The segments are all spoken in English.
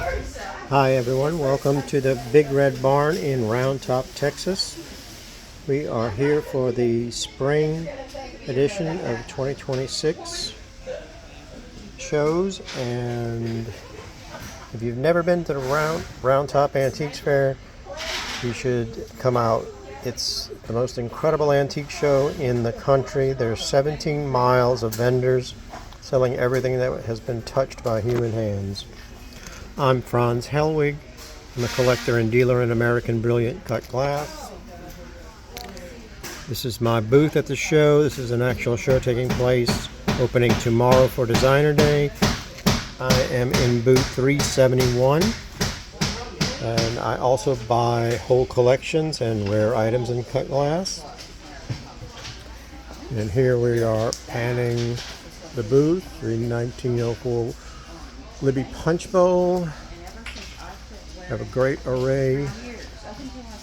Hi everyone, welcome to the Big Red Barn in Round Top, Texas. We are here for the spring edition of 2026 shows, and if you've never been to the Round Top Antiques Fair, you should come out. It's the most incredible antique show in the country. There's 17 miles of vendors selling everything that has been touched by human hands. I'm Franz Hellwig. I'm a collector and dealer in American Brilliant Cut Glass. This is my booth at the show. This is an actual show taking place, opening tomorrow for Designer Day. I am in booth 371, and I also buy whole collections and rare items in cut glass. And here we are panning the booth, the 1904 Libby Punch Bowl. Have a great array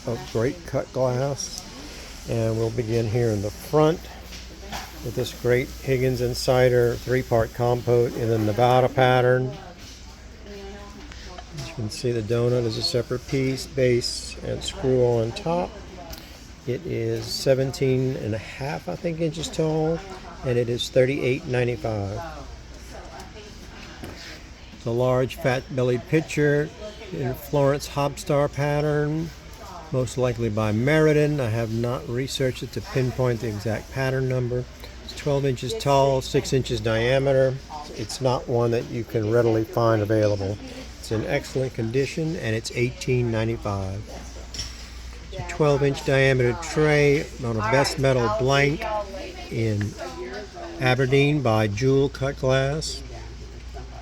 of great cut glass, and we'll begin here in the front with this great Higgins and Cider 3-part compote in the Nevada pattern. As you can see, the donut is a separate piece, base and screw on top. It is 17.5, I think, inches tall, and it is $38.95. It's a large fat-bellied pitcher in Florence Hobstar pattern, most likely by Meriden. I have not researched it to pinpoint the exact pattern number. It's 12 inches tall, 6 inches diameter. It's not one that you can readily find available. It's in excellent condition, and it's $18.95. It's a 12-inch diameter tray on a best metal blank in Aberdeen by Jewel Cut Glass.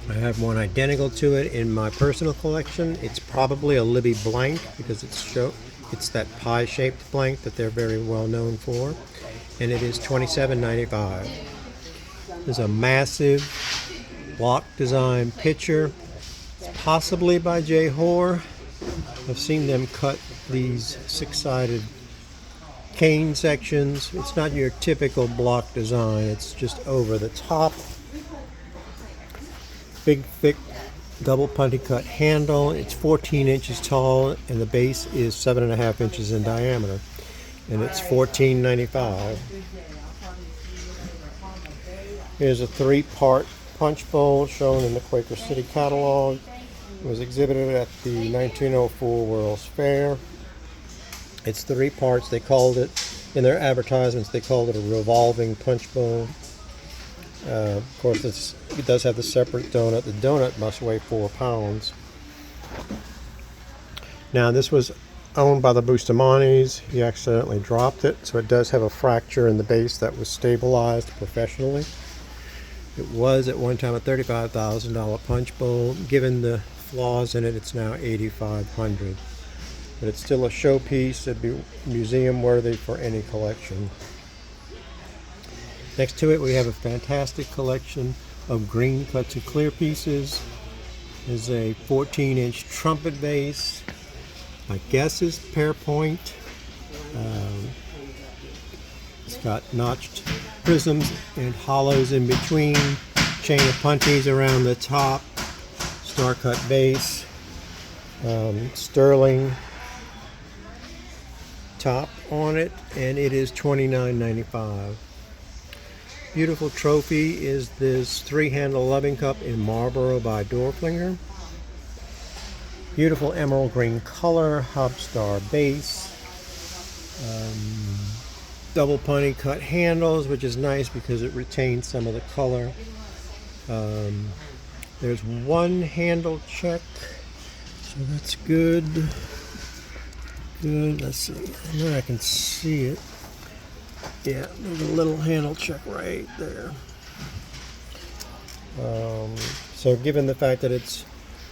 I have one identical to it in my personal collection. It's probably a Libby blank because it's that pie-shaped blank that they're very well known for, and it is $27.95. There's a massive block design pitcher. It's possibly by J. Hoare. I've seen them cut these 6-sided cane sections. It's not your typical block design. It's just over the top. Big, thick, double punty cut handle. It's 14 inches tall, and the base is 7.5 inches in diameter, and it's $14.95. Here's a 3-part punch bowl shown in the Quaker City catalog. It was exhibited at the 1904 World's Fair. It's 3 parts. They called it, in their advertisements, they called it a revolving punch bowl. Of course, it does have the separate donut. The donut must weigh 4 pounds. Now, this was owned by the Bustamantes. He accidentally dropped it, so it does have a fracture in the base that was stabilized professionally. It was at one time a $35,000 punch bowl. Given the flaws in it, it's now $8,500. But it's still a showpiece. It'd be museum worthy for any collection. Next to it, we have a fantastic collection of green cut to clear pieces. There's a 14-inch trumpet base. My guess is pear point. It's got notched prisms and hollows in between. Chain of punties around the top. Star cut base. Sterling top on it, and it is $29.95. Beautiful trophy is this 3-handle loving cup in Marlboro by Dorflinger. Beautiful emerald green color, Hobstar base. Double punty cut handles, which is nice because it retains some of the color. There's one handle check, so that's good. Good, let's see. I know I can see it. Yeah, there's a little handle check right there. So given the fact that it's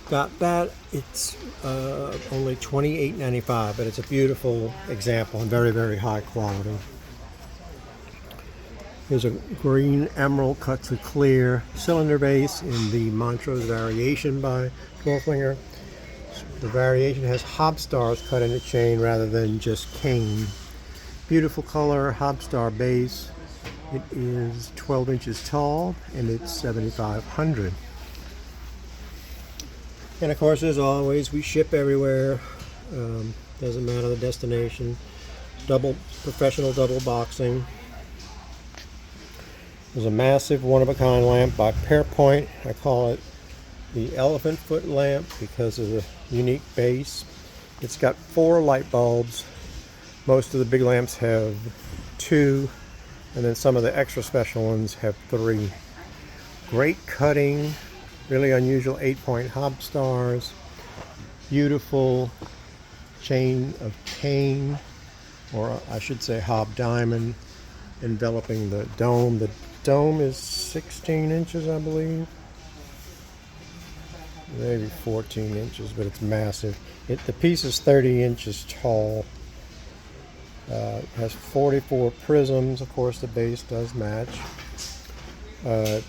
got that, it's only $28.95, but it's a beautiful example and very, very high quality. Here's a green emerald cut to clear cylinder base in the Montrose variation by Dorflinger. The variation has Hobstars cut in a chain rather than just cane. Beautiful color, Hobstar base. It is 12 inches tall and it's $7,500. And of course, as always, we ship everywhere. Doesn't matter the destination. Professional double boxing. There's a massive one-of-a-kind lamp by Pearpoint. I call it the elephant foot lamp because of the unique base. It's got 4 light bulbs. Most of the big lamps have 2, and then some of the extra special ones have 3. Great cutting, really unusual 8-point hob stars, beautiful chain of cane, or I should say hob diamond, enveloping the dome. The dome is 16 inches, I believe. Maybe 14 inches, but it's massive. The piece is 30 inches tall. Has 44 prisms. Of course, the base does match.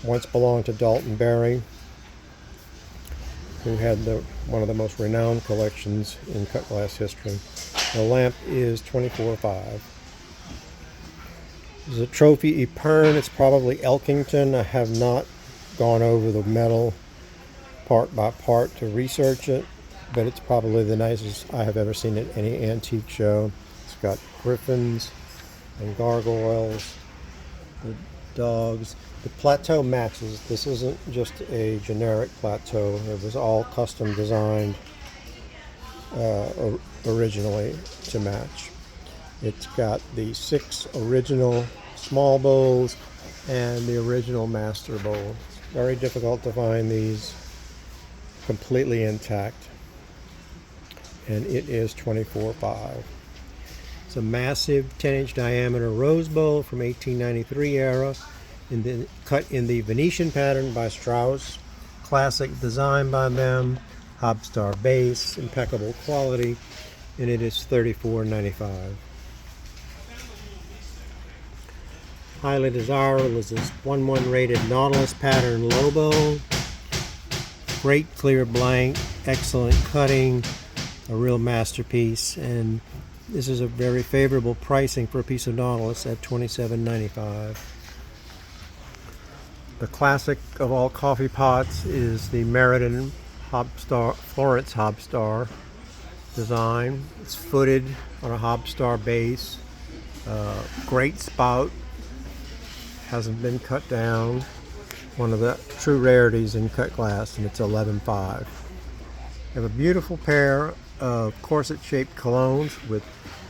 Once belonged to Dalton Berry, who had one of the most renowned collections in cut glass history. The lamp is 24.5. This is a trophy Epergne. It's probably Elkington. I have not gone over the metal part by part to research it, but it's probably the nicest I have ever seen at any antique show. It's got griffins and gargoyles, the dogs. The plateau matches. This isn't just a generic plateau. It was all custom designed originally to match. It's got the 6 original small bowls and the original master bowl. Very difficult to find these completely intact, and it is 24.5. It's a massive 10-inch diameter rose bowl from 1893 era, cut in the Venetian pattern by Strauss, classic design by them, Hobstar base, impeccable quality, and it is $34.95. Highly desirable is this 1/1 rated Nautilus pattern Lobo. Great clear blank, excellent cutting, a real masterpiece, and this is a very favorable pricing for a piece of Nautilus at $27.95. The classic of all coffee pots is the Meriden Florence Hobstar design. It's footed on a Hobstar base. Great spout, hasn't been cut down. One of the true rarities in cut glass, and it's 11.5. I have a beautiful pair of corset-shaped colognes with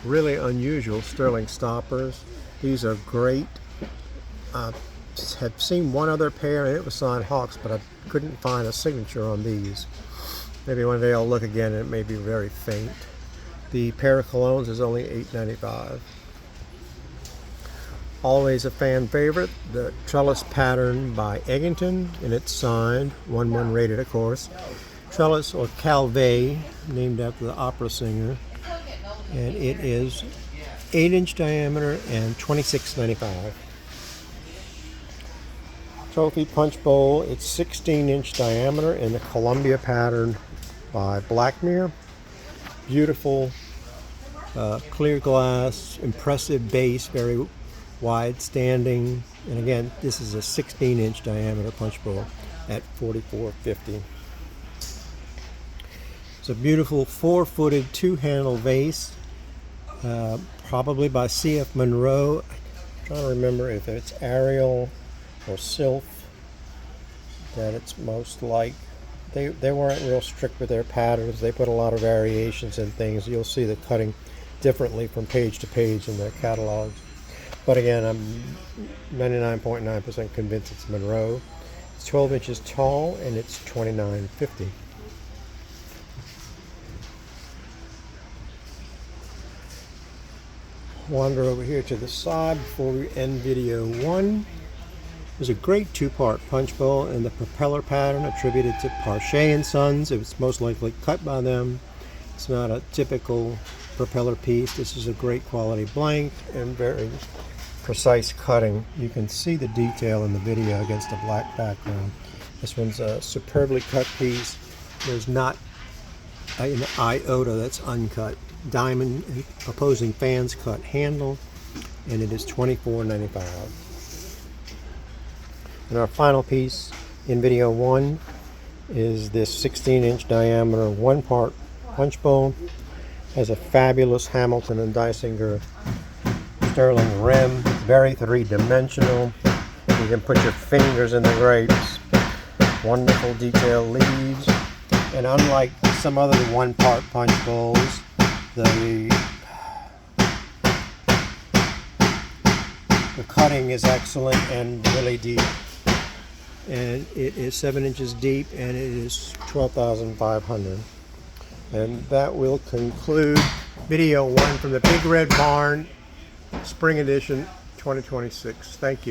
really unusual sterling stoppers. These are great. I have seen one other pair, and it was signed Hawks, but I couldn't find a signature on these. Maybe one day I'll look again, and it may be very faint. The pair of colognes is only $8.95. Always a fan favorite, the Trellis pattern by Eggington, and it's signed, 1/1 rated of course. Trellis, or Calvé, named after the opera singer, and it is 8-inch diameter and $26.95. Trophy punch bowl, it's 16-inch diameter in the Columbia pattern by Blackmere. Beautiful clear glass, impressive base, very wide standing, and again, this is a 16-inch diameter punch bowl at $44.50. It's a beautiful 4-footed 2-handle vase, probably by C.F. Monroe. I'm trying to remember if it's Ariel or Sylph that it's most like. They weren't real strict with their patterns. They put a lot of variations in things. You'll see the cutting differently from page to page in their catalogs. But again, I'm 99.9% convinced it's Monroe. It's 12 inches tall, and it's $29.50. Wander over here to the side before we end video 1. There's a great 2-part punch bowl in the propeller pattern attributed to Parche & Sons. It was most likely cut by them. It's not a typical propeller piece. This is a great quality blank and very precise cutting. You can see the detail in the video against a black background. This one's a superbly cut piece. There's not an iota that's uncut. Diamond opposing fans cut handle, and it is $24.95. And our final piece in video 1 is this 16-inch diameter one-part punch bowl. Has a fabulous Hamilton and Dysinger sterling rim, very three-dimensional. You can put your fingers in the grapes. Wonderful detailed leaves, and unlike some other one-part punch bowls, the cutting is excellent and really deep. And it is 7 inches deep, and it is 12,500. And that will conclude video 1 from the Big Red Barn Spring Edition 2026. Thank you.